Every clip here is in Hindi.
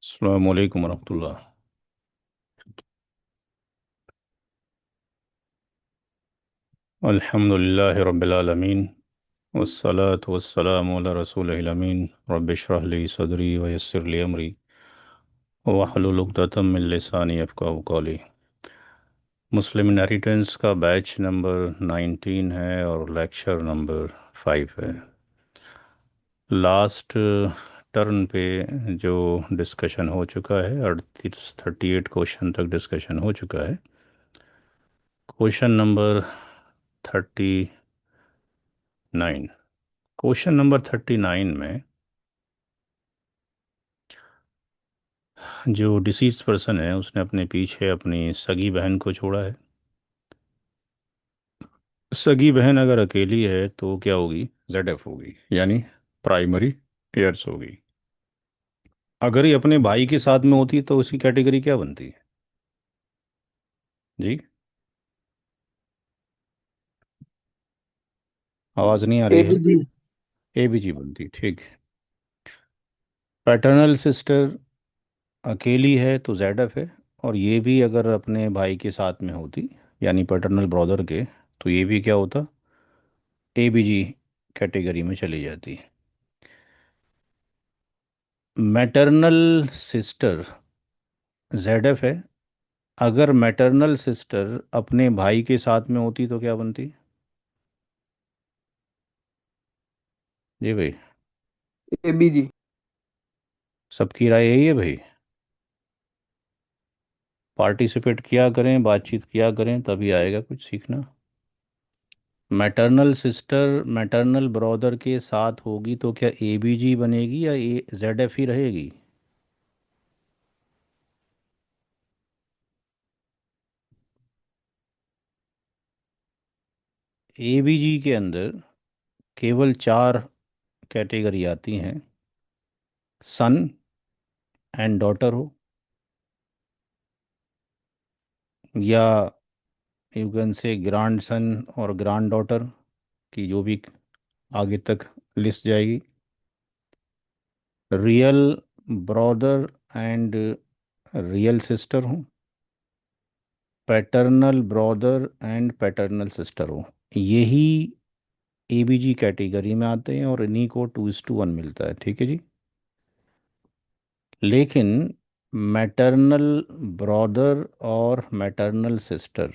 अस्सलाम वालेकुम रहमतुल्लाह। अल्हम्दुलिल्लाहि रब्बिल आलमीन वस्सलातु वस्सलामु अला रसूलिल अमीन रब्बि इश्रह ली सदरी व यस्सिर ली अमरी वहलुल उक़दतम मिन लिसानी यफ़क़हू क़ौली। मुस्लिम इनहेरिटेंस का बैच नंबर 19 है और लेक्चर नंबर 5 है। लास्ट टर्न पे जो डिस्कशन हो चुका है 38 क्वेश्चन तक डिस्कशन हो चुका है। क्वेश्चन नंबर 39, क्वेश्चन नंबर 39 में जो डिसीज पर्सन है उसने अपने पीछे अपनी सगी बहन को छोड़ा है। सगी बहन अगर अकेली है तो क्या होगी? ZF होगी, यानी प्राइमरी एयर्स होगी। अगर ये अपने भाई के साथ में होती तो उसकी कैटेगरी क्या बनती जी? आवाज़ नहीं आ रही है। एबीजी। ABG बनती, ठीक है। पैटर्नल सिस्टर अकेली है तो ZF है। और ये भी अगर अपने भाई के साथ में होती, यानी पैटर्नल ब्रदर के, तो ये भी क्या होता? ABG कैटेगरी में चली जाती। मैटरनल सिस्टर ZF है। अगर मैटरनल सिस्टर अपने भाई के साथ में होती तो क्या बनती? जी भाई, एबीजी। सबकी राय यही है भाई। पार्टिसिपेट किया करें, बातचीत किया करें, तभी आएगा कुछ सीखना। मैटरनल सिस्टर मैटरनल ब्रदर के साथ होगी तो क्या ABG बनेगी या ZF ही रहेगी? ABG के अंदर केवल 4 कैटेगरी आती हैं। सन एंड डॉटर हो, या you can say grand son और ग्रैंड डॉटर की जो भी आगे तक लिस्ट जाएगी। Real brother and real sister हो, paternal brother and paternal sister हो, यही ABG कैटेगरी में आते हैं और इन्हीं को 2:1 मिलता है, ठीक है जी। लेकिन मैटरनल ब्रदर और मैटरनल सिस्टर,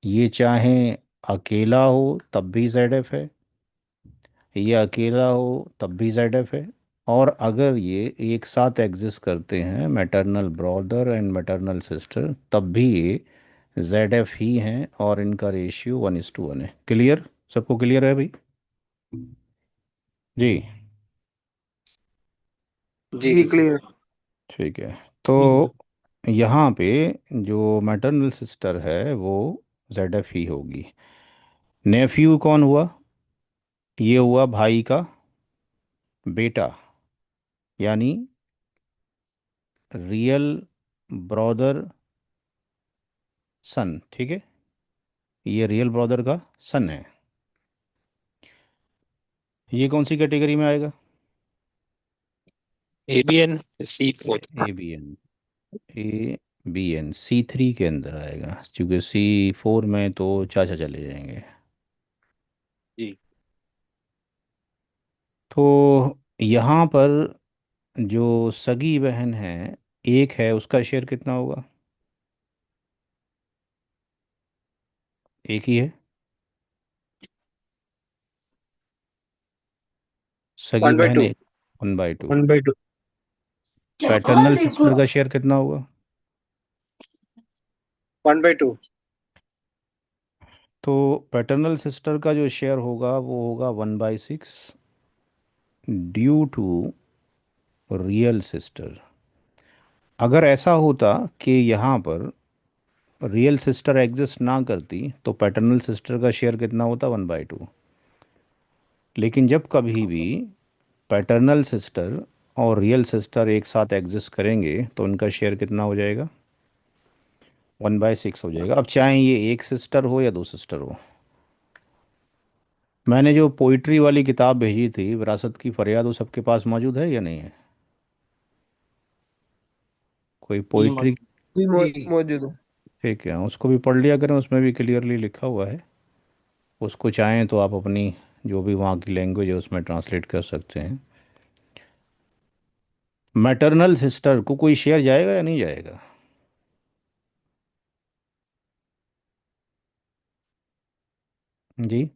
ये चाहे अकेला हो तब भी ZF है, ये अकेला हो तब भी ZF है। और अगर ये एक साथ एग्जिस्ट करते हैं, maternal brother and maternal sister, तब भी ये ZF ही हैं और इनका रेशियो 1:1 है। क्लियर? सबको क्लियर है भाई? जी, जी क्लियर। ठीक है। तो यहाँ पे जो मैटरनल सिस्टर है वो ZF ही होगी। नेफ्यू कौन हुआ? ये हुआ भाई का बेटा, यानी रियल ब्रदर सन, ठीक है। ये रियल ब्रदर का सन है। ये कौन सी कैटेगरी में आएगा? ABN C4। A B N C3 के अंदर आएगा, क्योंकि C4 में तो चाचा चले जाएंगे। जी। तो यहाँ पर जो सगी बहन है, एक है, उसका शेयर कितना होगा? एक ही है। सगी वन बाई बहन टू एक, 1/2। 1/2। पैटर्नल सिस्टर का शेयर कितना होगा? 1/2। तो पैटर्नल सिस्टर का जो शेयर होगा वो होगा 1/6, ड्यू टू रियल सिस्टर। अगर ऐसा होता कि यहाँ पर रियल सिस्टर एग्जिस्ट ना करती तो पैटर्नल सिस्टर का शेयर कितना होता? 1/2। लेकिन जब कभी भी पैटर्नल सिस्टर और रियल सिस्टर एक साथ एग्जिस्ट करेंगे तो उनका शेयर कितना हो जाएगा? 1/6 हो जाएगा। अब चाहे ये एक सिस्टर हो या दो सिस्टर हो। मैंने जो पोइट्री वाली किताब भेजी थी, विरासत की फरियाद, वो सबके पास मौजूद है या नहीं है? कोई पोइट्री? भी मौजूद है। ठीक है, उसको भी पढ़ लिया करें, उसमें भी क्लियरली लिखा हुआ है। उसको चाहें तो आप अपनी जो भी वहाँ की लैंग्वेज है उसमें ट्रांसलेट कर सकते हैं। मैटरनल सिस्टर को कोई शेयर जाएगा या नहीं जाएगा? जी।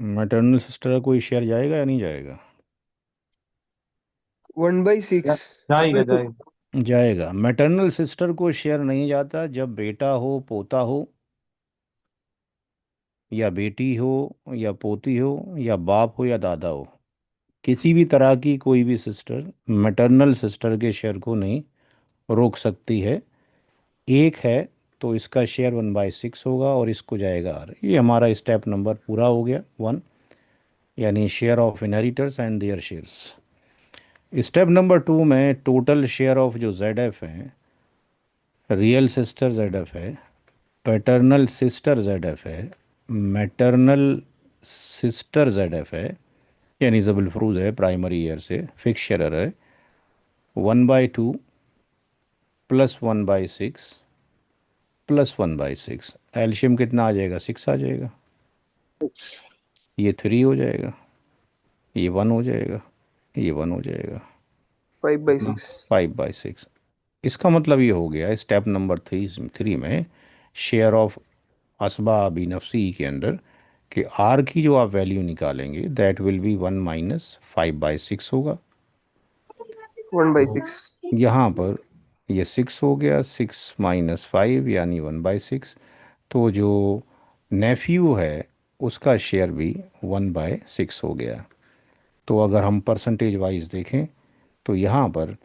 मैटरनल सिस्टर का कोई शेयर जाएगा या नहीं जाएगा? 1/6। जाएगा जाएगा। जाएगा। मैटरनल सिस्टर को शेयर नहीं जाता जब बेटा हो, पोता हो, या बेटी हो, या पोती हो, या बाप हो, या दादा हो। किसी भी तरह की कोई भी सिस्टर मैटरनल सिस्टर के शेयर को नहीं रोक सकती है। एक है तो इसका शेयर 1/6 होगा और इसको जाएगा आर। ये हमारा स्टेप नंबर पूरा हो गया 1, यानी share of inheritors and there shares. Step number 2 में टोटल शेयर ऑफ जो जेड एफ है, रियल सिस्टर जेड एफ है, पैटर्नल सिस्टर जेड एफ है, मैटरनल सिस्टर जेड एफ है, यानी जबल फ्रूज है, प्राइमरी ईयर से फिक्स शेयर है, 1/2 +1/6 +1/6। एल्शियम कितना आ जाएगा? 6 आ जाएगा। ये 3 हो जाएगा, ये 1 हो जाएगा, ये 1 हो जाएगा। फाइव बाई कितना? सिक्स 5/6। इसका मतलब ये हो गया स्टेप नंबर 3 में शेयर ऑफ असबा बी नफसी के अंदर कि आर की जो आप वैल्यू निकालेंगे दैट विल बी 1 - 5/6 होगा। 1/6। यहाँ पर ये 6 हो गया, 6 - 5 यानी 1/6। तो जो नेफ्यू है उसका शेयर भी 1/6 हो गया। तो अगर हम परसेंटेज वाइज देखें तो यहाँ पर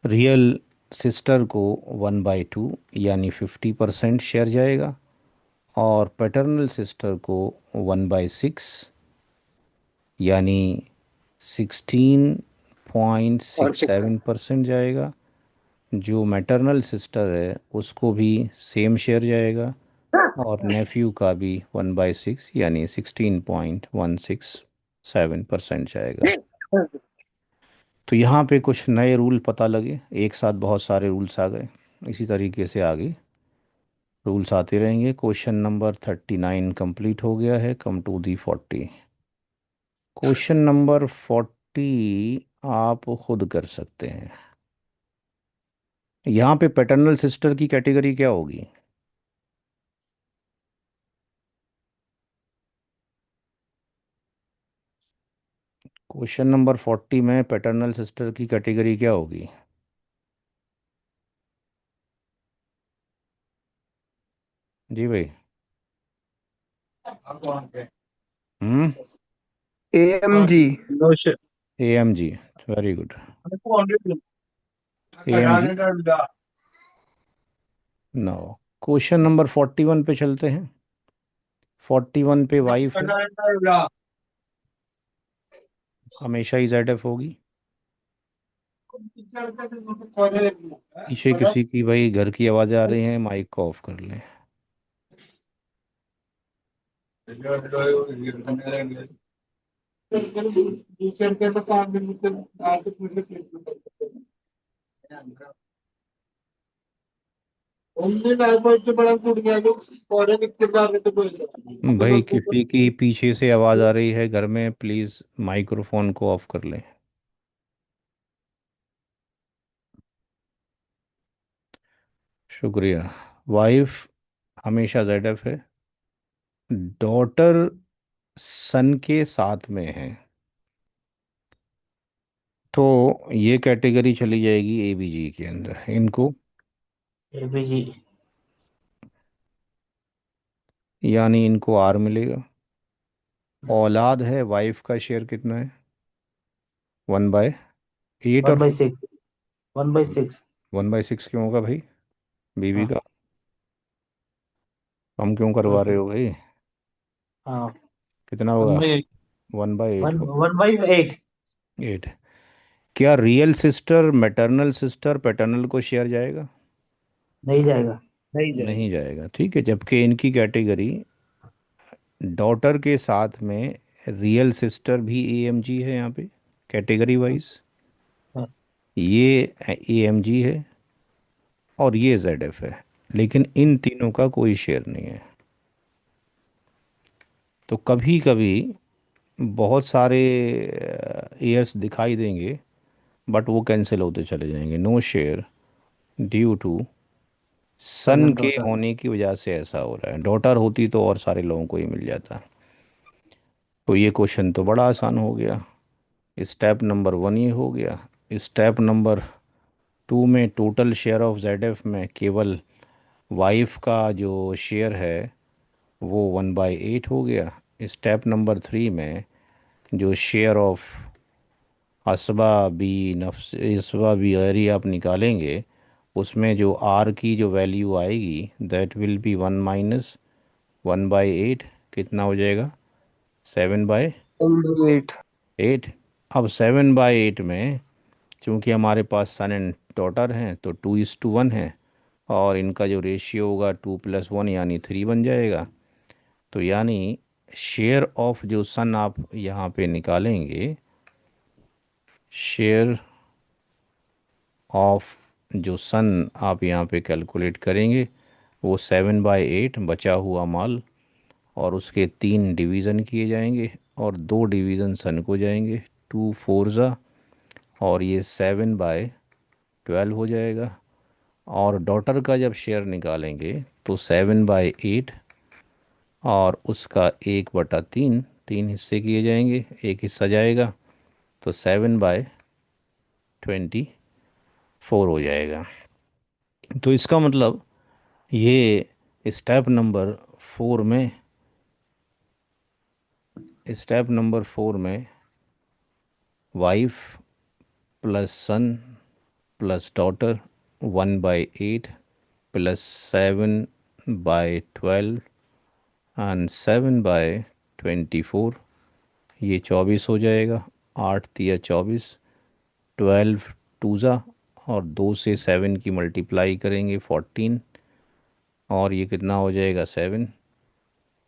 रियल सिस्टर को 1/2 यानी 50% शेयर जाएगा, और पैटर्नल सिस्टर को 1/6 यानी सिक्सटीन पॉइंट और सिक्स सेवन परसेंट जाएगा। जो मैटरनल सिस्टर है उसको भी सेम शेयर जाएगा, और नेफ्यू का भी 1/6 यानी 16.167% जाएगा। तो यहाँ पे कुछ नए रूल पता लगे, एक साथ बहुत सारे रूल्स आ गए। इसी तरीके से आगे रूल्स आते रहेंगे। क्वेश्चन नंबर 39 कंप्लीट हो गया है। Come to the 40। Question number 40 आप खुद कर सकते हैं। यहाँ पे पैटर्नल सिस्टर की कैटेगरी क्या होगी? क्वेश्चन नंबर 40 में पैटर्नल सिस्टर की कैटेगरी क्या होगी? जी भाई। हम्म। AMG। No share. A M G. Very good. 200। A M G. No. Question number 41 पे चलते हैं। 41 पे वाइफ है, हमेशा ही जेड एफ होगी। पीछे किसी की भाई घर की आवाज़ आ रही है, माइक को ऑफ कर लें। भाई किसी की पीछे से आवाज़ आ रही है घर में, प्लीज़ माइक्रोफोन को ऑफ कर लें। शुक्रिया। वाइफ हमेशा जेड एफ है, डॉटर सन के साथ में है, तो ये कैटेगरी चली जाएगी ए बी जी के अंदर। इनको एबीजी। यानी इनको आर मिलेगा। औलाद है, वाइफ का शेयर कितना है? 1/8 वन और बाई 4। सिक्स 1/6। 1/6 क्यों होगा भाई? बीवी हाँ का कम क्यों करवा रहे हो भाई? हाँ। कितना वन होगा? बाई 1/8 वन होगा। 1/8। 8। क्या real sister maternal sister paternal को शेयर जाएगा? नहीं जाएगा। नहीं नहीं जाएगा। जाएगा। ठीक है, जबकि इनकी कैटेगरी डॉटर के साथ में रियल सिस्टर भी एएमजी है यहाँ पे, कैटेगरी हाँ, वाइज। हाँ, ये AMG है और ये ZF है, लेकिन इन तीनों का कोई शेयर नहीं है। तो कभी कभी बहुत सारे एयर्स दिखाई देंगे, बट वो कैंसिल होते चले जाएंगे। नो शेयर ड्यू टू सन सन के डॉटर। होने की वजह से ऐसा हो रहा है। डॉटर होती तो और सारे लोगों को ही मिल जाता। तो ये क्वेश्चन तो बड़ा आसान हो गया। स्टेप नंबर 1 ये हो गया। स्टेप नंबर 2 में टोटल शेयर ऑफ ZF में केवल वाइफ का जो शेयर है वो 1/8 हो गया। स्टेप नंबर 3 में जो शेयर ऑफ असबा बी नफ्स इसबा बी गैरी आप निकालेंगे, उसमें जो आर की जो वैल्यू आएगी दैट विल बी 1 - 1/8। कितना हो जाएगा? 7/8। 1/8। अब 7/8 में चूंकि हमारे पास सन एंड डॉटर हैं तो 2:1 है, और इनका जो रेशियो होगा 2+1 यानी 3 बन जाएगा। तो यानी शेयर ऑफ जो सन आप यहाँ पे निकालेंगे, शेयर ऑफ जो सन आप यहाँ पे कैलकुलेट करेंगे, वो 7/8 बचा हुआ माल, और उसके 3 डिवीज़न किए जाएंगे और 2 डिवीज़न सन को जाएंगे। 2 4 और ये 7/12 हो जाएगा। और डॉटर का जब शेयर निकालेंगे तो 7/8 और उसका 1/3, 3 हिस्से किए जाएंगे, एक हिस्सा जाएगा, तो 7/24 हो जाएगा। तो इसका मतलब ये स्टेप में स्टेप नंबर 4 में wife plus son plus daughter 1/8 plus 7/12 and 7/24, ये 24 हो जाएगा। 8 × 3 = 24, 12 2 और 2 से 7 की मल्टीप्लाई करेंगे 14, और ये कितना हो जाएगा 7।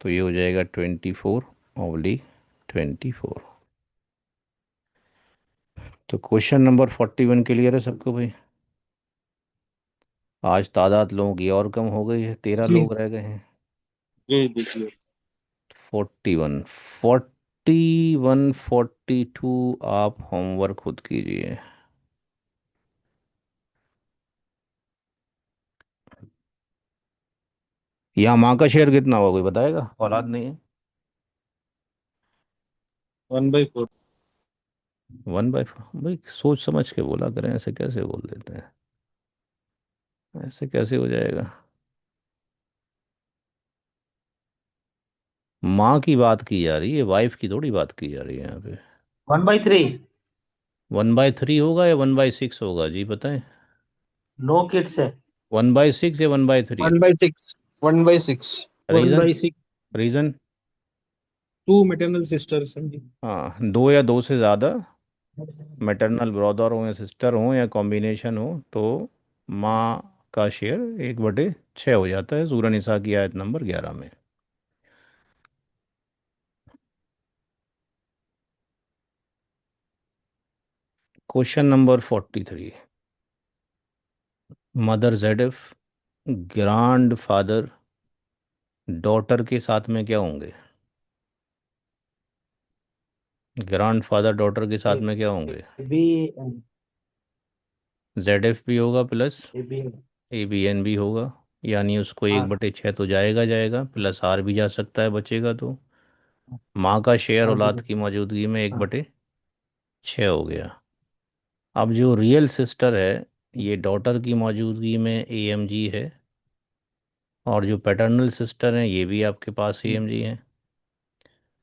तो ये हो जाएगा 24/24। तो क्वेश्चन नंबर 41 क्लियर है सबको भाई? आज तादाद लोगों की और कम हो गई है, 13 जी। लोग रह गए हैं। जी दीजिए। 41, 41, 42 आप होमवर्क खुद कीजिए। यहाँ माँ का शेयर कितना होगा, कोई बताएगा? औलाद नहीं है। 1/4। 1/4 भाई, सोच समझ के बोला करें, ऐसे कैसे बोल देते हैं? ऐसे कैसे हो जाएगा? माँ की बात की जा रही है, वाइफ की थोड़ी बात की जा रही है यहाँ पे। 1/3। 1/3 होगा या 1/6 होगा जी, बताएं। नो किड्स है। 1/6 या 1/3? 1/6। 1/6। One reason? By six reason? 2 maternal sisters हैं जी। हाँ, 2 या 2 से ज़्यादा मैटरनल ब्रदर हो या सिस्टर हो या कॉम्बिनेशन हो तो माँ का शेयर 1/6 हो जाता है, सूरह निसा की आयत नंबर 11 में। Question number 43। Mother ZF grand father daughter के साथ में क्या होंगे? ग्रांड फादर डॉटर के साथ में क्या होंगे? बी। ZF भी होगा प्लस बी। ABN भी होगा, यानी उसको एक हाँ, बटे छः तो जाएगा जाएगा, प्लस R भी जा सकता है, बचेगा तो माँ का शेयर और भी औलाद की मौजूदगी में एक हाँ। बटे छः हो गया। अब जो रियल सिस्टर है, ये डॉटर की मौजूदगी में AMG है, और जो पैटर्नल सिस्टर हैं ये भी आपके पास AMG है,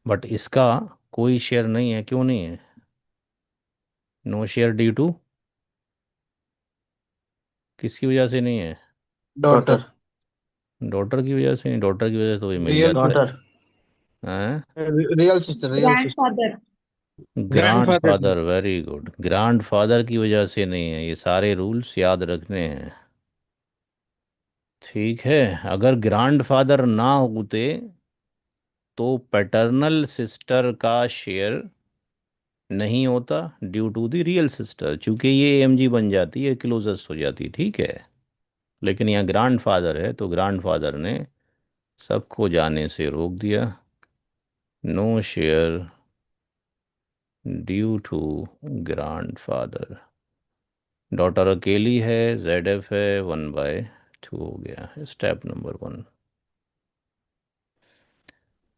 बट इसका कोई शेयर नहीं है। क्यों नहीं है? नो शेयर ड्यू टू, किसकी वजह से नहीं है? डॉटर। डॉटर। डॉटर की वजह से नहीं, डॉटर की वजह से तो ये मिल रियल जाता डॉटर। है। Real sister, real sister. Grandfather. Grand grandfather जी। Father, very good. Grand father की वजह से नहीं है, ये सारे रूल्स याद रखने हैं। ठीक है। अगर ग्रैंड फादर ना होते तो पैटर्नल सिस्टर का शेयर नहीं होता due to the real sister, चूंकि ये एएमजी बन जाती है, क्लोजेस्ट हो जाती, ठीक है। लेकिन यहाँ ग्रैंडफादर है तो ग्रैंडफादर ने सबको जाने से रोक दिया। No share due to grandfather. Daughter अकेली है, ZF है, 1/2 हो गया। Step number 1।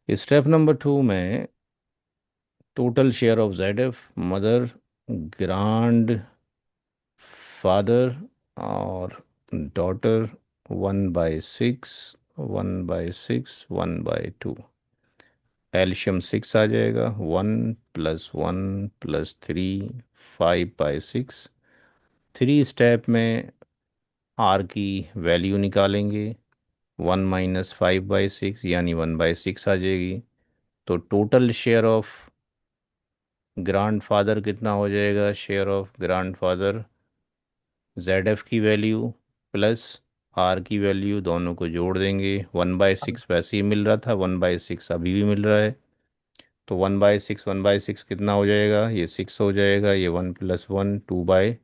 स्टेप नंबर 2 में total share of ZF, mother, grand father और डॉटर, 1/6, 1/6, 1/2। एल्शियम 6 आ जाएगा। 1 + 1 + 3, 5/6। 3 स्टेप में आर की वैल्यू निकालेंगे। 1 - 5/6 यानी 1/6 आ जाएगी। तो टोटल शेयर ऑफ ग्रैंडफादर कितना हो जाएगा? शेयर ऑफ ग्रैंडफादर, ZF की वैल्यू प्लस आर की वैल्यू, दोनों को जोड़ देंगे। 1/6 वैसे ही मिल रहा था, 1/6 अभी भी मिल रहा है। तो 1/6, 1/6 कितना हो जाएगा? ये 6 हो जाएगा। ये 1 + 1, 2 3।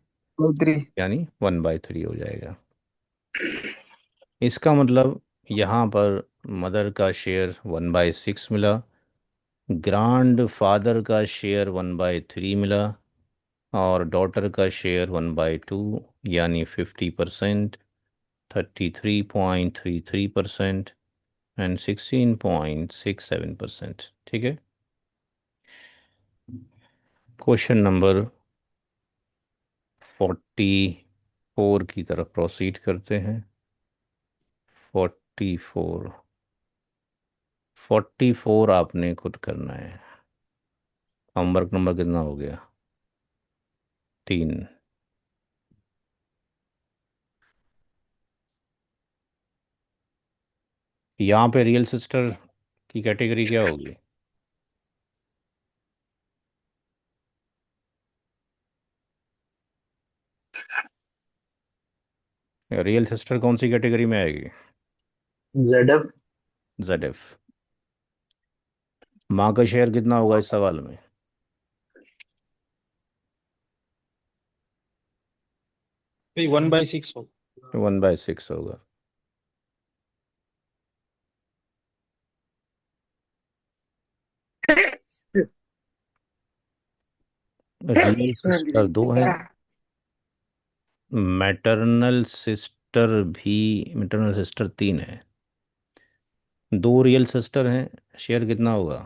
यानी 1/3 हो जाएगा। इसका मतलब यहाँ पर मदर का शेयर 1/6 मिला, ग्रांड फादर का शेयर 1/3 मिला, और डॉटर का शेयर 1/2 यानी 50%, 33.33% एंड 16.67%। ठीक है। क्वेश्चन नंबर 44 की तरफ प्रोसीड करते हैं। 44, 44 आपने खुद करना है। होमवर्क नंबर कितना हो गया? 3। यहाँ पे रियल सिस्टर की कैटेगरी क्या होगी? रियल सिस्टर कौन सी कैटेगरी में आएगी? ZF। ZF। माँ का शेयर कितना होगा इस सवाल में? 1/6 हो। 1/6 होगा। रियल सिस्टर 2 हैं, मैटरनल सिस्टर भी, मैटरनल सिस्टर 3 है। 2 रियल सिस्टर हैं, शेयर कितना होगा?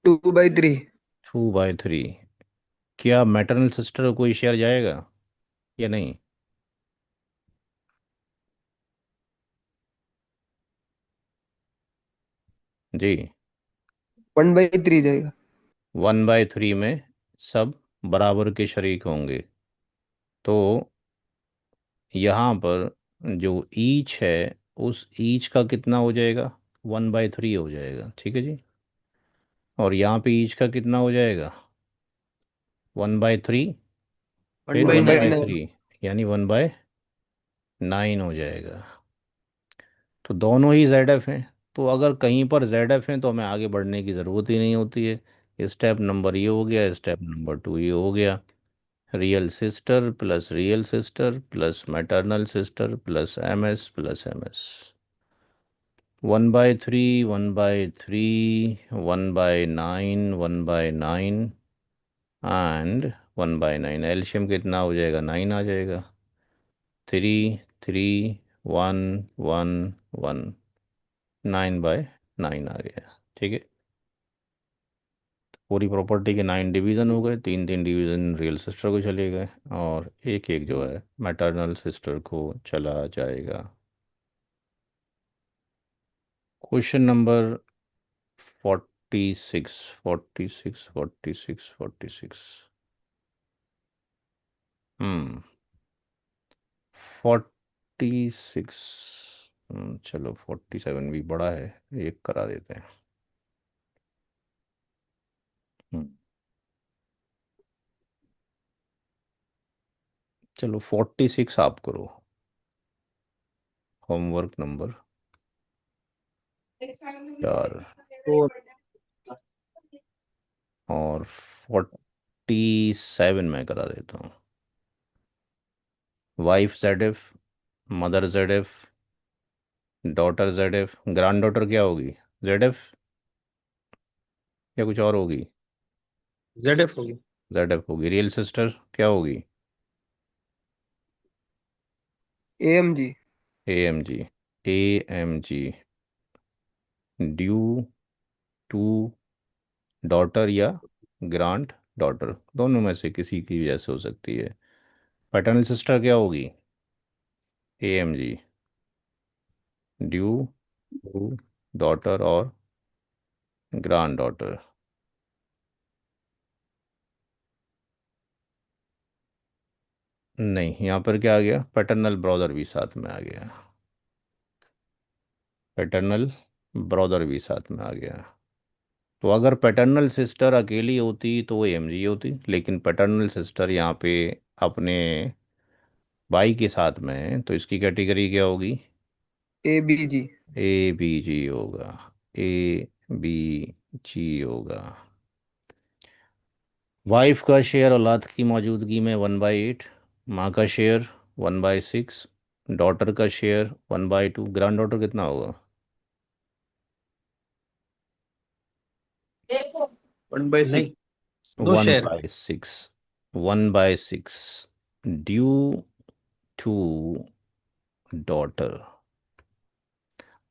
2/3। 2/3। क्या मैटरनल सिस्टर को कोई शेयर जाएगा या नहीं? जी। 1/3 जाएगा। 1/3 में सब बराबर के शरीक होंगे। तो यहाँ पर जो ईच है, उस ईच का कितना हो जाएगा? 1/3 हो जाएगा। ठीक है जी। और यहाँ पे ईच का कितना हो जाएगा? 1/3, वन फिर बाई 1/3 नाइन यानी 1/9 हो जाएगा। तो दोनों ही ZF हैं। तो अगर कहीं पर ZF हैं तो हमें आगे बढ़ने की ज़रूरत ही नहीं होती है। स्टेप नंबर ये हो गया, स्टेप नंबर 2 ये हो गया। Real sister plus maternal sister plus MS plus MS। 1/3, 1/3, 1/9, 1/9 and 1/9। एल्शियम कितना हो जाएगा? 9 आ जाएगा। 3, 3, 1, 1, 1, 9/9 आ गया। ठीक है। पूरी प्रॉपर्टी के 9 डिवीज़न हो गए, 3 3 डिवीज़न रियल सिस्टर को चले गए, और एक एक जो है मैटरनल सिस्टर को चला जाएगा। Question number 46, 46, 46, 46। हम्म 46। चलो 47 भी बड़ा है, एक करा देते हैं। हम्म चलो 46 आप करो। होमवर्क नंबर 4 4 और 47 में करा देता हूँ। Wife Z F, mother Z F, daughter Z F, grand daughter क्या होगी? जेड एफ या कुछ और होगी? ZF होगी। जेड एफ होगी। रियल सिस्टर क्या होगी? AMG। A M G. A M G. Due to daughter या ग्रांट डॉटर, दोनों में से किसी की वजह से हो सकती है। पैटर्नल सिस्टर क्या होगी? A M G. Due to daughter और ग्रांड डॉटर। नहीं, यहाँ पर क्या आ गया? पैटर्नल ब्रदर भी साथ में आ गया। पैटर्नल ब्रदर भी साथ में आ गया। तो अगर पैटर्नल सिस्टर अकेली होती तो वो एमजी होती, लेकिन पैटर्नल सिस्टर यहाँ पे अपने भाई के साथ में है, तो इसकी कैटेगरी क्या होगी? ABG। ए बी जी होगा। ए बी जी होगा। वाइफ का शेयर औलाद की मौजूदगी में 1/8, माँ का शेयर 1/6, डॉटर का शेयर 1/2। ग्रैंड डॉटर कितना होगा? 1/6। नहीं, दो one share. By six 1/6 due to daughter.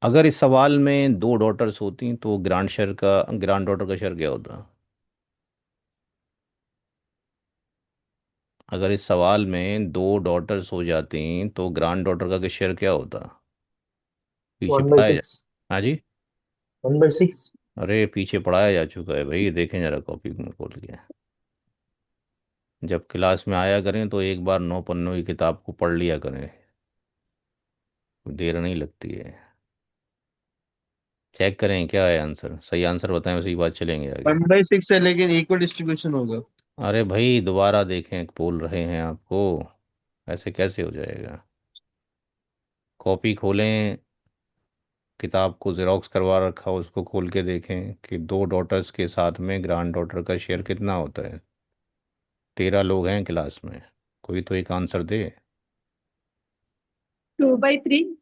अगर इस सवाल में दो डॉटर्स होती तो ग्रांड डॉटर का शेयर क्या होता? अगर इस सवाल में दो डॉटर्स हो जाती तो ग्रांड डॉटर का शेयर क्या होता? पीछे वन बाई पढ़ाया जा। सिक्स हाँ जी। 1/6। अरे पीछे पढ़ाया जा चुका है भाई, देखें जरा कॉपी में खोल के। जब क्लास में आया करें तो एक बार 9 पन्नों की किताब को पढ़ लिया करें, देर नहीं लगती है। चेक करें क्या है आंसर, सही आंसर बताएं, उसी बात चलेंगे आगे। 1/6 है लेकिन इक्वल डिस्ट्रीब्यूशन होगा। अरे भाई दोबारा देखें, बोल रहे हैं आपको, ऐसे कैसे हो जाएगा? कॉपी खोलें, किताब को जेरोक्स करवा रखा हो उसको खोल के देखें कि दो डॉटर्स के साथ में ग्रैंड डॉटर का शेयर कितना होता है। 13 लोग हैं क्लास में, कोई तो एक आंसर दे। 2/3।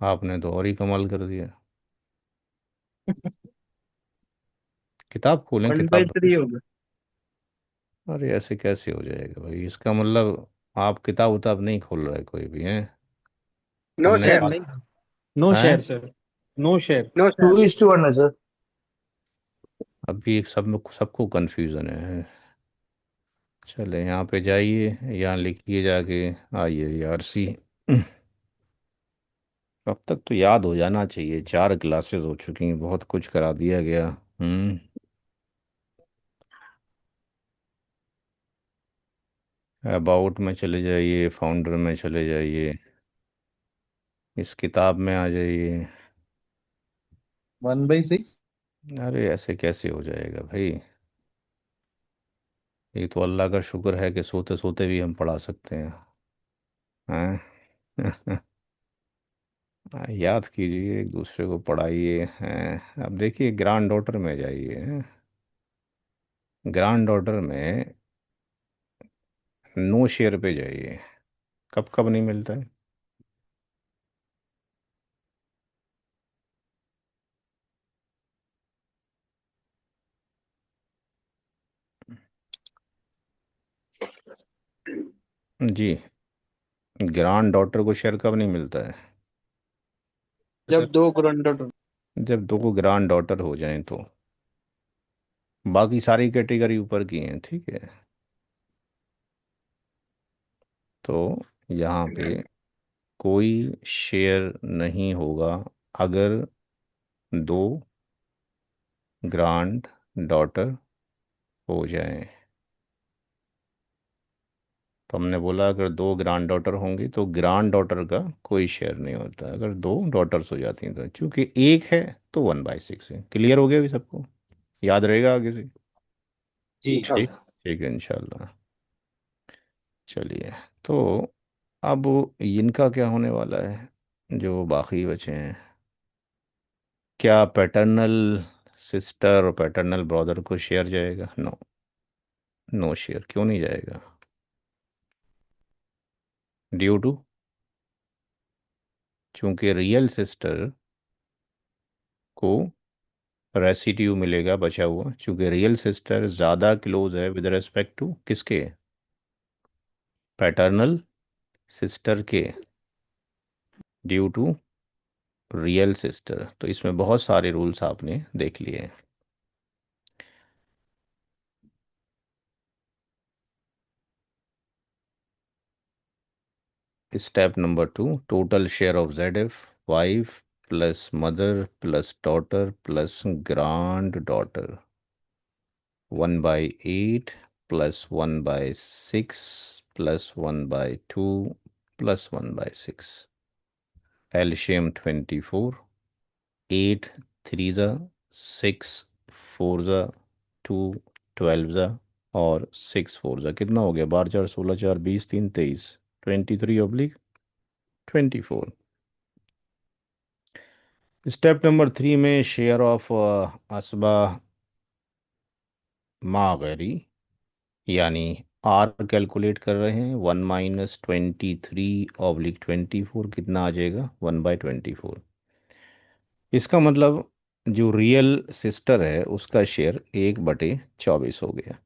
आपने तो और ही कमाल कर दिया। किताब खोलें, वन बाई किताब। थ्री होगा। अरे ऐसे कैसे हो जाएगा भाई, इसका मतलब आप किताब उताब नहीं खोल रहे कोई भी हैं? नो हमने शेयर शेयर। नहीं, नो हैं? Share sir, no share. No share. 2:1 है सर। अभी एक सबको कंफ्यूजन है। चले यहाँ पे जाइए, यहाँ लिखिए जाके, आइए यार सी। अब तक तो याद हो जाना चाहिए, 4 क्लासेस हो चुकी हैं, बहुत कुछ करा दिया गया। हम्म। अबाउट में चले जाइए, फाउंडर में चले जाइए, इस किताब में आ जाइए। 1/6। अरे ऐसे कैसे हो जाएगा भाई? ये तो अल्लाह का शुक्र है कि सोते सोते भी हम पढ़ा सकते हैं। हैं? याद कीजिए, एक दूसरे को पढ़ाइए हैं। अब देखिए ग्रैंड डॉटर में जाइए। ग्रैंड डॉटर में नो शेयर पे जाइए। कब कब नहीं मिलता है? जी। ग्रैंड डॉटर को शेयर कब नहीं मिलता है? जब सर दो ग्रैंड। जब दो ग्रैंड डॉटर हो जाएं तो। बाकी सारी कैटेगरी ऊपर की हैं, ठीक है। तो यहाँ पे कोई शेयर नहीं होगा अगर दो ग्रैंड डॉटर हो जाएं। तो हमने बोला अगर दो ग्रैंड डॉटर होंगी तो ग्रैंड डॉटर का कोई शेयर नहीं होता अगर दो डॉटर्स हो जाती हैं, तो चूंकि एक है तो 1/6 है। क्लियर हो गया अभी सबको? याद रहेगा आगे से? जी। ठीक। ठीक है इंशाल्लाह। चलिए, तो अब इनका क्या होने वाला है जो बाकी बचे हैं? क्या पैटर्नल सिस्टर और पैटर्नल ब्रदर को शेयर जाएगा? No, no share. क्यों नहीं जाएगा? ड्यू टू, चूंकि रियल सिस्टर को रेसिड्यू मिलेगा बचा हुआ, चूंकि रियल सिस्टर ज़्यादा क्लोज है विद रेस्पेक्ट टू किसके? पैटर्नल सिस्टर के, ड्यू टू रियल सिस्टर। तो इसमें बहुत सारे रूल्स आपने देख लिए हैं। Step number 2, total share of Z F, wife plus mother plus daughter plus grand daughter, 1/8 plus 1/6 plus 1/2 plus 1/6। एलशियम 24, 8 3 ज़ा, 6 4 ज़ा, 2 12 ज़ा, और 6 4 ज़ा कितना हो गया? 12 4 16 4 20 3 23, 23/24। स्टेप नंबर 3 में शेयर ऑफ असबा मागरी, यानी आर कैलकुलेट कर रहे हैं। 1 - 23/24 कितना आ जाएगा? 1/24। इसका मतलब जो रियल सिस्टर है उसका शेयर 1/24 हो गया।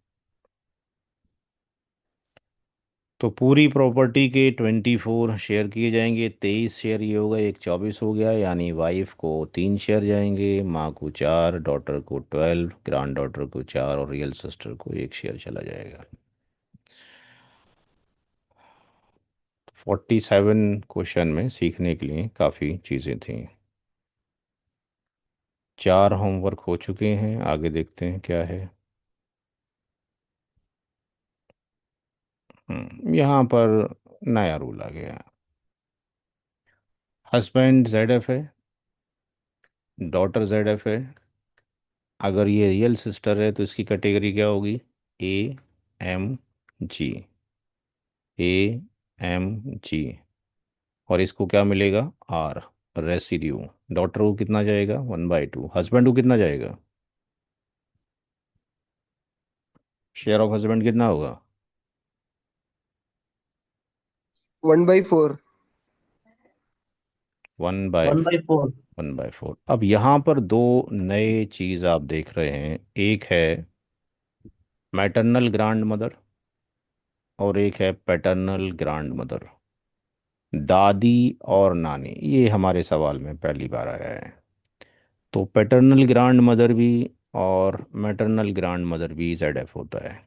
तो पूरी प्रॉपर्टी के 24 शेयर किए जाएंगे, 23 शेयर ये होगा, 1/24 हो गया। यानी वाइफ को 3 शेयर जाएंगे, माँ को 4, डॉटर को 12, ग्रैंड डॉटर को 4 और रियल सिस्टर को 1 शेयर चला जाएगा। 47 क्वेश्चन में सीखने के लिए काफ़ी चीज़ें थी। 4 होमवर्क हो चुके हैं, आगे देखते हैं क्या है। यहाँ पर नया रूल आ गया। हस्बैंड जेड एफ है, डॉटर जेड एफ है। अगर ये रियल सिस्टर है तो इसकी कैटेगरी क्या होगी? A M G, A M G. और इसको क्या मिलेगा? Are, residue. डॉटर को कितना जाएगा? 1/2। हस्बैंड को कितना जाएगा? शेयर ऑफ हस्बैंड कितना होगा? 1/4। 1/4। 1/4। 1/4। अब यहाँ पर दो नए चीज़ आप देख रहे हैं, एक है मैटरनल ग्रांड मदर और एक है पैटर्नल ग्रांड मदर। दादी और नानी, ये हमारे सवाल में पहली बार आया है। तो पैटर्नल ग्रांड मदर भी और मैटरनल ग्रांड मदर भी जेडएफ होता है।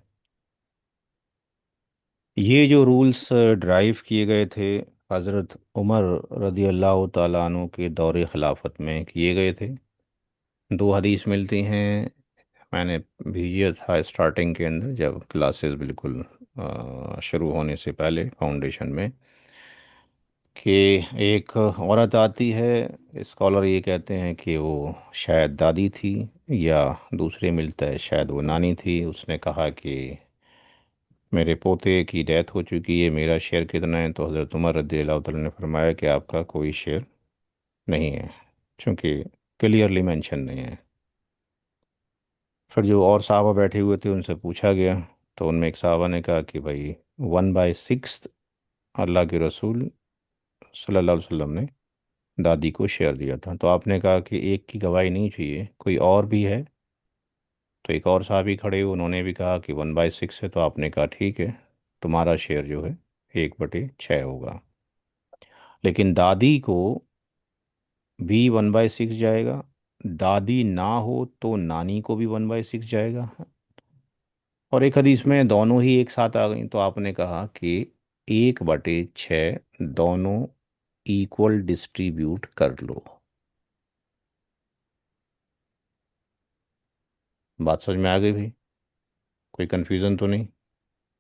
ये जो रूल्स ड्राइव किए गए थे हज़रत उमर रदी अल्लाह ताला अन्हु के दौरे खिलाफत में किए गए थे। दो हदीस मिलती हैं, मैंने भेजा था स्टार्टिंग के अंदर जब क्लासेस बिल्कुल शुरू होने से पहले फाउंडेशन में, कि एक औरत आती है, स्कॉलर ये कहते हैं कि वो शायद दादी थी या दूसरे मिलता है शायद वो नानी थी। उसने कहा कि मेरे पोते की डेथ हो चुकी है, मेरा शेयर कितना है? तो हज़रत उमर रज़ी अल्लाह तआला ने फरमाया कि आपका कोई शेयर नहीं है, क्योंकि क्लियरली मेंशन नहीं है। फिर जो और साहबा बैठे हुए थे उनसे पूछा गया, तो उनमें एक साहबा ने कहा कि भाई 1/6 अल्लाह के रसूल सल्लल्लाहु अलैहि वसल्लम ने दादी को शेयर दिया था। तो आपने कहा कि एक की गवाही नहीं चाहिए, कोई और भी है? तो एक और साहबी खड़े हुए, उन्होंने भी कहा कि 1/6 है। तो आपने कहा ठीक है, तुम्हारा शेयर जो है 1/6 होगा। लेकिन दादी को भी 1/6 जाएगा, दादी ना हो तो नानी को भी 1/6 जाएगा। और एक हदीस में दोनों ही एक साथ आ गई, तो आपने कहा कि 1/6 दोनों इक्वल डिस्ट्रीब्यूट कर लो। बात समझ में आ गई भाई? कोई कन्फ्यूज़न तो नहीं?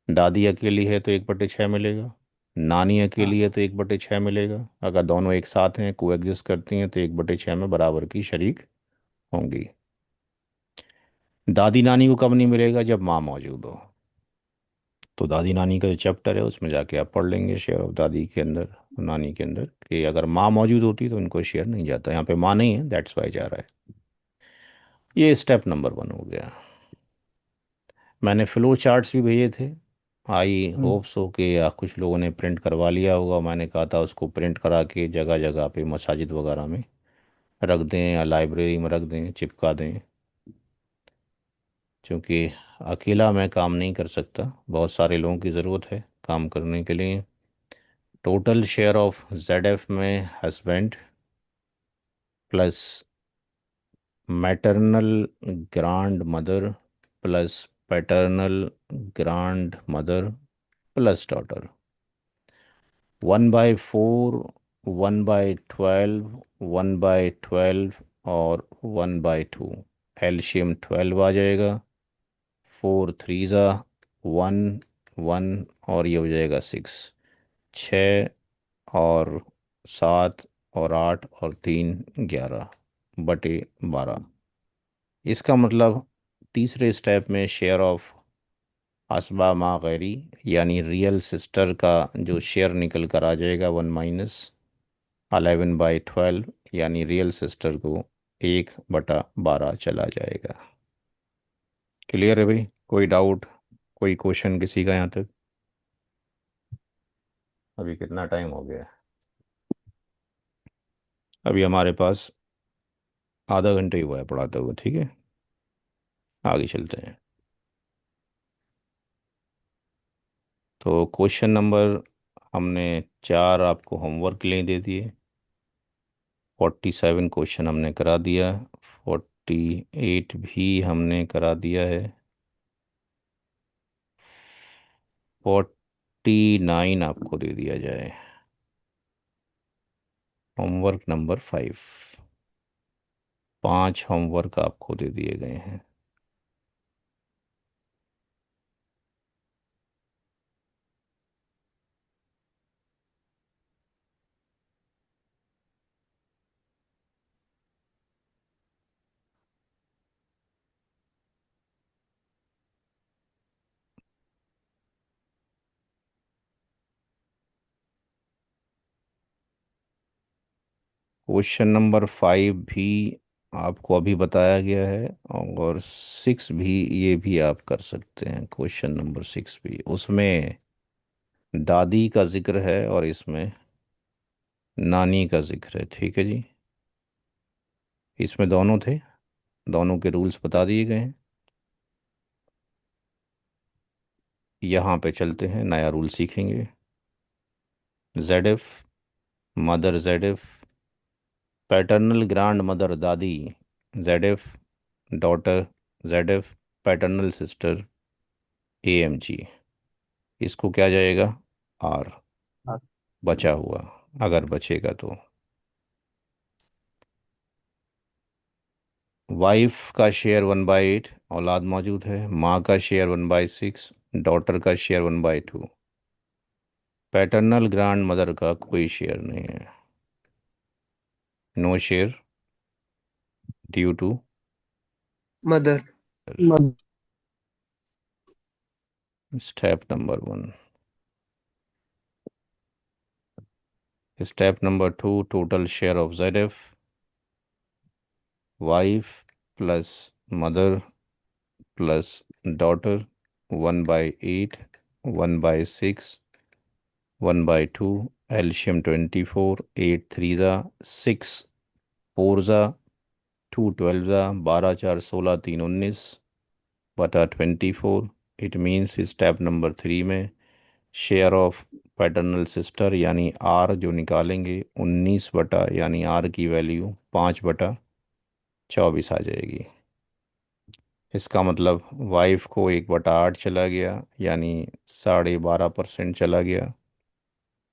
दादी अकेली है तो 1/6 मिलेगा, नानी हाँ। अकेली है तो 1/6 मिलेगा। अगर दोनों एक साथ हैं, कोएग्जिस्ट करती हैं, तो 1/6 में बराबर की शरीक होंगी। दादी नानी को कब नहीं मिलेगा? जब माँ मौजूद हो। तो दादी नानी का जो चैप्टर है उसमें जाके आप पढ़ लेंगे शेयर ऑफ दादी के अंदर, नानी के अंदर, कि अगर माँ मौजूद होती तो उनको शेयर नहीं जाता। यहाँ पे माँ नहीं है, दैट्स वाई जा रहा है। ये स्टेप नंबर 1 हो गया। मैंने फ्लो चार्ट्स भी भेजे थे, आई होप सो कि या कुछ लोगों ने प्रिंट करवा लिया होगा। मैंने कहा था उसको प्रिंट करा के जगह जगह पे मसाजिद वगैरह में रख दें या लाइब्रेरी में रख दें, चिपका दें, क्योंकि अकेला मैं काम नहीं कर सकता, बहुत सारे लोगों की ज़रूरत है काम करने के लिए। टोटल शेयर ऑफ जेड में husband plus maternal grand mother plus paternal grand mother plus daughter, 1/4, 1/12, 1/12 और 1/2। एलशियम 12 आ जाएगा। 4 3 1, 1 और ये हो जाएगा 6। 6 और 7 और 8 और 3 11/12। इसका मतलब तीसरे स्टेप में शेयर ऑफ असबा मा गैरी यानी रियल सिस्टर का जो शेयर निकल कर आ जाएगा 1 - 11/12, यानी रियल सिस्टर को 1/12 चला जाएगा। क्लियर है भाई? कोई डाउट, कोई क्वेश्चन किसी का यहाँ तक? अभी कितना टाइम हो गया है? अभी हमारे पास आधा घंटा ही हुआ है पढ़ाते हुए, ठीक है, आगे चलते हैं। तो क्वेश्चन नंबर हमने 4 आपको होमवर्क के लिए दे दिए। 47 क्वेश्चन हमने करा दिया। 48 भी हमने करा दिया है। 49 आपको दे दिया जाए। होमवर्क नंबर 5, 5 होमवर्क आपको दे दिए गए हैं। क्वेश्चन नंबर 5 भी आपको अभी बताया गया है, और 6 भी, ये भी आप कर सकते हैं। क्वेश्चन नंबर 6 भी, उसमें दादी का जिक्र है और इसमें नानी का जिक्र है, ठीक है जी। इसमें दोनों थे, दोनों के रूल्स बता दिए गए हैं। यहाँ पे चलते हैं, नया रूल सीखेंगे। Z F mother, Z F paternal grand mother दादी, Z F daughter, Z F paternal sister A M G. इसको क्या जाएगा? आर, हाँ। बचा हुआ, अगर बचेगा तो। वाइफ का शेयर 1/8, औलाद मौजूद है। माँ का शेयर 1/6, डॉटर का शेयर 1/2। पैटर्नल ग्रांड मदर का कोई शेयर नहीं है, no share due to mother, step number 1। Step number 2, total share of Z F, wife plus mother plus daughter, 1/8, 1/6, 1/2। एल्शियम 24, 8 3 6, 4 2 12, 12 4 16 3 19/24। इट मीन्स स्टेप नंबर 3 में शेयर ऑफ पैटर्नल सिस्टर यानी आर जो निकालेंगे, 19 बटा, यानी आर की वैल्यू 5/24 आ जाएगी। इसका मतलब वाइफ को 1/8 चला गया, यानी 12.5% चला गया।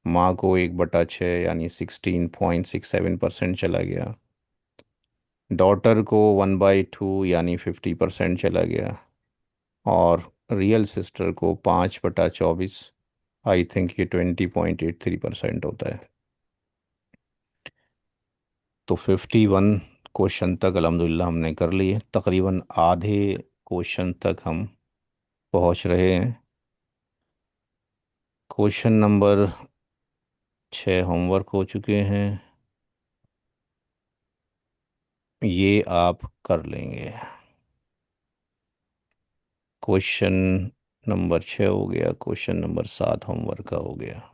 माँ को 1/6 यानी 16.67% चला गया। डॉटर को 1/2 यानी 50% चला गया। और रियल सिस्टर को 5/24, आई थिंक ये 20.83% होता है। तो 51 क्वेश्चन तक अल्हम्दुलिल्लाह हमने कर लिए। तकरीबन आधे क्वेश्चन तक हम पहुंच रहे हैं। क्वेश्चन नंबर 6 होमवर्क हो चुके हैं। ये आप कर लेंगे। क्वेश्चन नंबर 6 हो गया, क्वेश्चन नंबर 7 होमवर्क का हो गया।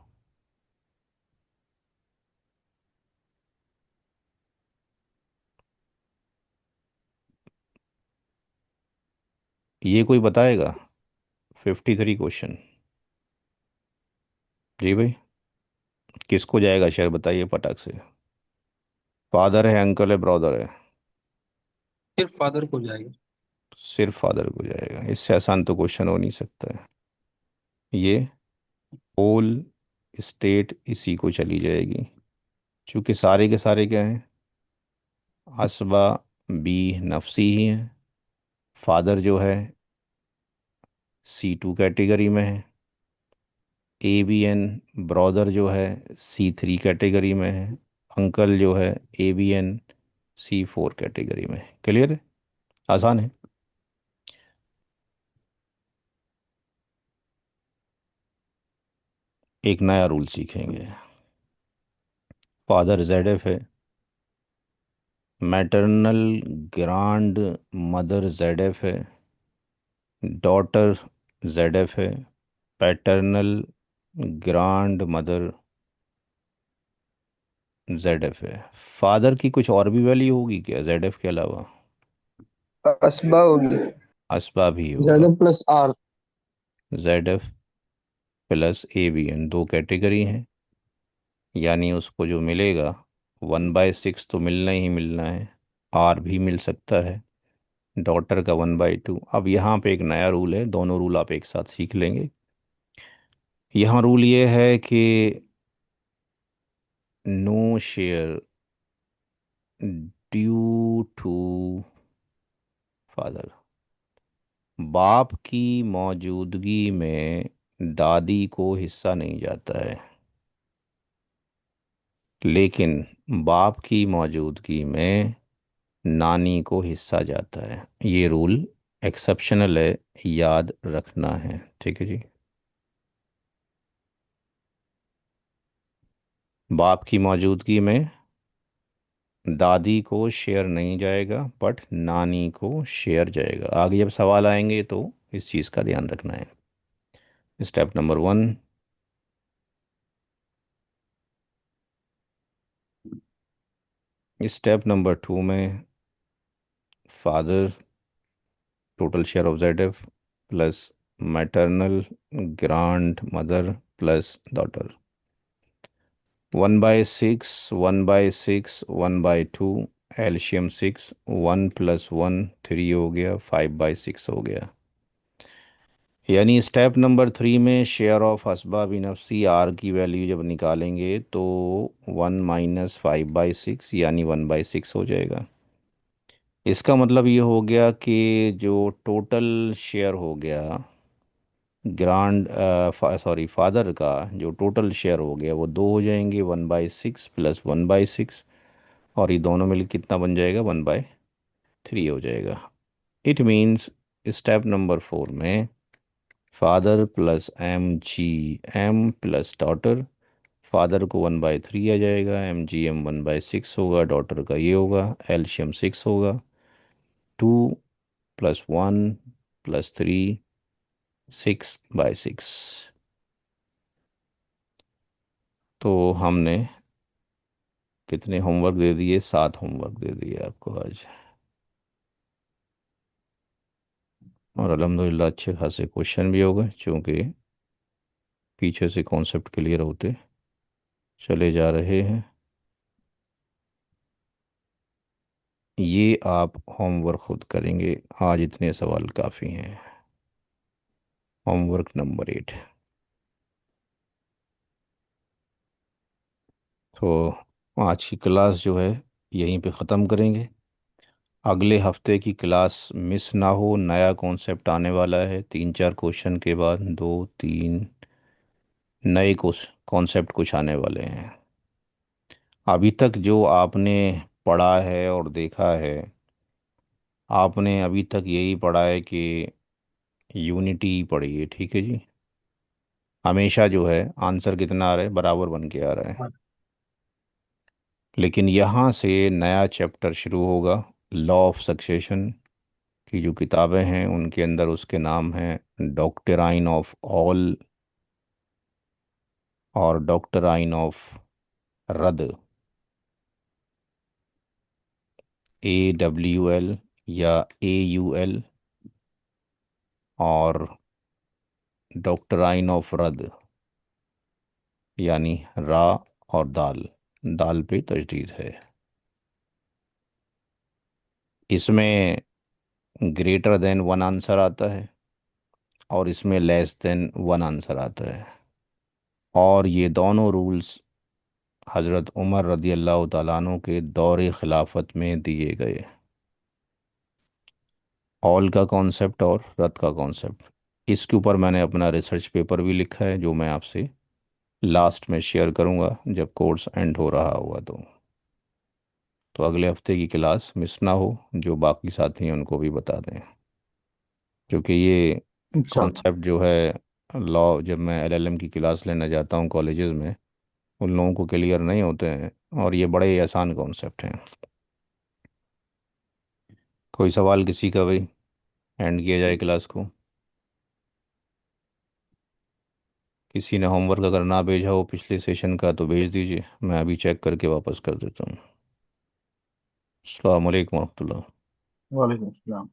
ये कोई बताएगा? 53 क्वेश्चन। जी भाई, किसको जाएगा शेयर बताइए फटाक से। फादर है, अंकल है, ब्रदर है? सिर्फ फादर को जाएगा। सिर्फ फादर को जाएगा? इससे आसान तो क्वेश्चन हो नहीं सकता है। ये होल स्टेट इसी को चली जाएगी, क्योंकि सारे के सारे क्या हैं? असबा बी नफसी ही हैं। फादर जो है C2 कैटेगरी में है। ABN ब्रदर जो है C3 कैटेगरी में है। अंकल जो है ABN C4 कैटेगरी में है। क्लियर है? आसान है। एक नया रूल सीखेंगे। फादर ZF है, मैटरनल ग्रांड मदर ZF है, डॉटर ZF है, पैटर्नल ग्रांड मदर ZF है। फादर की कुछ और भी वैल्यू होगी क्या ZF के अलावा? असबा होगी। असबा भी होगा। Z plus R. ZF plus ABN दो कैटेगरी हैं, यानी उसको जो मिलेगा 1/6 तो मिलना ही मिलना है। R भी मिल सकता है, डॉटर का 1/2। अब यहाँ पे एक नया रूल है, दोनों रूल आप एक साथ सीख लेंगे। यहाँ रूल ये है कि no share due to father. बाप की मौजूदगी में दादी को हिस्सा नहीं जाता है, लेकिन बाप की मौजूदगी में नानी को हिस्सा जाता है। ये रूल एक्सेप्शनल है, याद रखना है। ठीक है जी। बाप की मौजूदगी में दादी को शेयर नहीं जाएगा, बट नानी को शेयर जाएगा। आगे जब सवाल आएंगे तो इस चीज़ का ध्यान रखना है। Step number 1। स्टेप नंबर 2 में father total share of ZF plus maternal grand mother plus daughter. 1/6, 1/6, 1/2, एल्शियम 6, 1+1 3 हो गया, 5/6 हो गया। यानी स्टेप नंबर 3 में शेयर ऑफ हसबा बिन नफसी R की वैल्यू जब निकालेंगे तो 1 - 5/6 यानी 1/6 हो जाएगा। इसका मतलब ये हो गया कि जो टोटल शेयर हो गया ग्रांड सॉरी फादर का, जो टोटल शेयर हो गया वो दो हो जाएंगे, 1/6 प्लस 1/6, और ये दोनों मिलकर कितना बन जाएगा? 1/3 हो जाएगा। इट मीन्स स्टेप नंबर 4 में father plus MGM plus daughter. Father को 1/3 आ जाएगा, MGM 1/6 होगा, डॉटर का ये होगा, एल्शियम 6 होगा। 2+1+3, 6/6। तो हमने कितने होमवर्क दे दिए? 7 होमवर्क दे दिए आपको आज। और अल्हम्दुलिल्लाह अच्छे खासे क्वेश्चन भी हो गए, क्योंकि पीछे से कॉन्सेप्ट क्लियर होते चले जा रहे हैं। ये आप होमवर्क खुद करेंगे, आज इतने सवाल काफ़ी हैं। Homework number 8। तो आज की क्लास जो है यहीं पे ख़त्म करेंगे। अगले हफ्ते की क्लास मिस ना हो, नया कॉन्सेप्ट आने वाला है। 3-4 क्वेश्चन के बाद 2-3 नए कॉन्सेप्ट कुछ आने वाले हैं। अभी तक जो आपने पढ़ा है और देखा है, आपने अभी तक यही पढ़ा है कि यूनिटी पढ़ी है। ठीक है जी। हमेशा जो है आंसर कितना आ रहा है? बराबर बन के आ रहा है। हाँ। लेकिन यहाँ से नया चैप्टर शुरू होगा, लॉ ऑफ सक्सेशन की जो किताबें हैं उनके अंदर उसके नाम हैं डॉक्टराइन ऑफ ऑल और डॉक्टराइन ऑफ रद, AWL या AUL, और डॉक्टराइन ऑफ रद यानी रा और दाल, दाल पे तशदीद है। इसमें ग्रेटर देन वन आंसर आता है और इसमें लेस देन वन आंसर आता है, और ये दोनों रूल्स हज़रत उमर रदी अल्लाह ताला अन्हु के दौर खिलाफत में दिए गए। ऑल का कॉन्सेप्ट और रद का कॉन्सेप्ट, इसके ऊपर मैंने अपना रिसर्च पेपर भी लिखा है जो मैं आपसे लास्ट में शेयर करूंगा जब कोर्स एंड हो रहा होगा। तो अगले हफ्ते की क्लास मिस ना हो, जो बाकी साथी हैं उनको भी बता दें, क्योंकि ये इंशाल्लाह। कॉन्सेप्ट जो है लॉ, जब मैं LLM की क्लास लेने जाता हूँ कॉलेजेस में, उन लोगों को क्लियर नहीं होते हैं, और ये बड़े ही आसान कॉन्सेप्ट हैं। कोई सवाल किसी का भाई, एंड किया जाए क्लास को। किसी ने होमवर्क अगर ना भेजा हो पिछले सेशन का तो भेज दीजिए, मैं अभी चेक करके वापस कर देता हूँ। अस्सलाम वालेकुम रहमतुल्लाह। वालेकुम सलाम।